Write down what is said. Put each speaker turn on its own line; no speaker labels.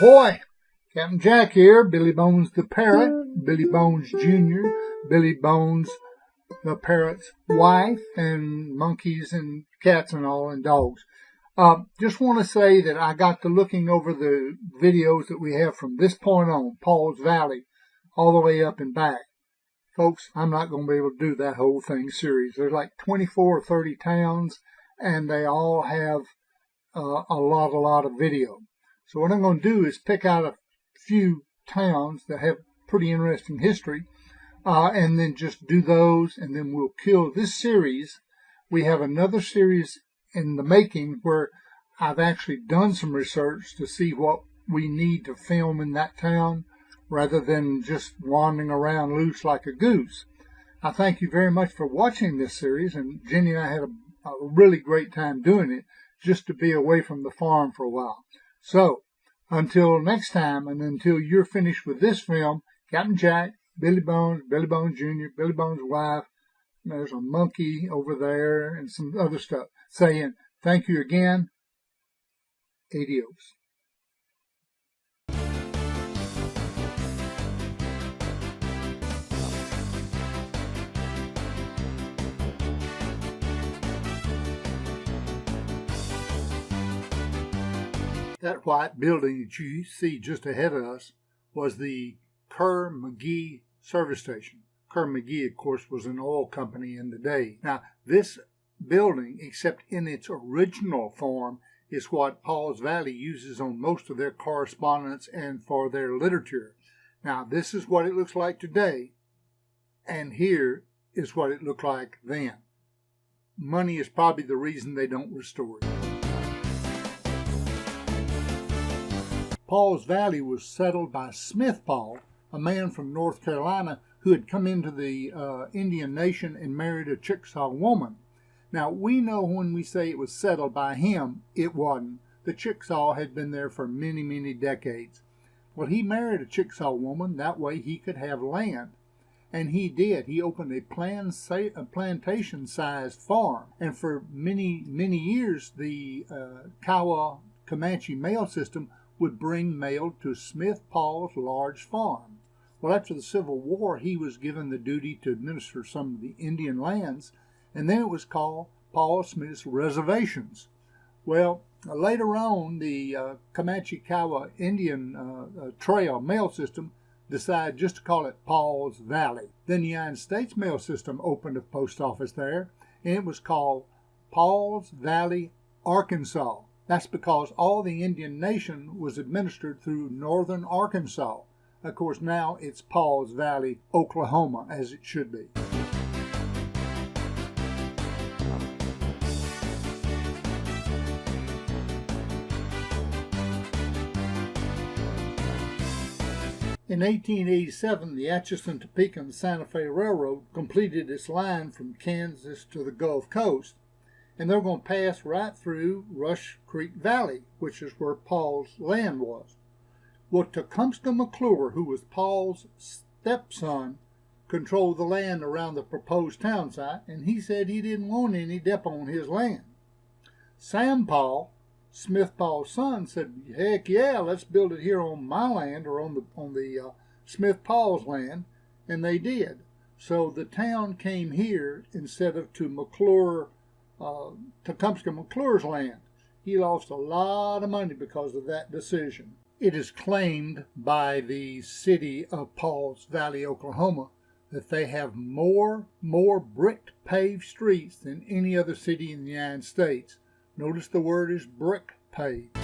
Ahoy! Captain Jack here, Billy Bones the parrot, Billy Bones Jr., Billy Bones the parrot's wife, and monkeys and cats and all, and dogs. Just want to say that I got to looking over the videos that we have from this point on, Paul's Valley, all the way up and back. Folks, I'm not going to be able to do that whole thing series. There's like 24 or 30 towns, and they all have a lot of video. So what I'm going to do is pick out a few towns that have pretty interesting history, and then just do those, and then we'll kill this series. We have another series in the making where I've actually done some research to see what we need to film in that town rather than just wandering around loose like a goose. I thank you very much for watching this series, and Ginny and I had a really great time doing it, just to be away from the farm for a while. So, until next time, and until you're finished with this film, Captain Jack, Billy Bones Jr., Billy Bones' wife, there's a monkey over there, and some other stuff, saying thank you again. Adios. That white building that you see just ahead of us was the Kerr-McGee service station. Kerr-McGee, of course, was an oil company in the day. Now, this building, except in its original form, is what Paul's Valley uses on most of their correspondence and for their literature. Now, this is what it looks like today, and here is what it looked like then. Money is probably the reason they don't restore it. Paul's Valley was settled by Smith Paul, a man from North Carolina who had come into the Indian Nation and married a Chickasaw woman. Now, we know when we say it was settled by him, it wasn't. The Chickasaw had been there for many decades. Well, he married a Chickasaw woman, that way he could have land. And he did. He opened a plantation-sized farm. And for many years, the Kiowa Comanche mail system would bring mail to Smith Paul's large farm. Well, after the Civil War, he was given the duty to administer some of the Indian lands, and then it was called Paul Smith's Reservations. Well, later on, the Comanche Kiowa Indian Trail mail system decided just to call it Paul's Valley. Then the United States mail system opened a post office there, and it was called Paul's Valley, Arkansas. That's because all the Indian Nation was administered through northern Arkansas. Of course, now it's Paul's Valley, Oklahoma, as it should be. In 1887, the Atchison, Topeka, and Santa Fe Railroad completed its line from Kansas to the Gulf Coast, and they're going to pass right through Rush Creek Valley, which is where Paul's land was. Well, Tecumseh McClure, who was Paul's stepson, controlled the land around the proposed town site, and he said he didn't want any depot on his land. Sam Paul, Smith Paul's son, said, heck yeah, let's build it here on my land, or on the Smith Paul's land, and they did. So the town came here instead of to Tecumseh McClure's land. He lost a lot of money because of that decision. It is claimed by the city of Paul's Valley, Oklahoma, that they have more brick paved streets than any other city in the United States. Notice the word is brick paved.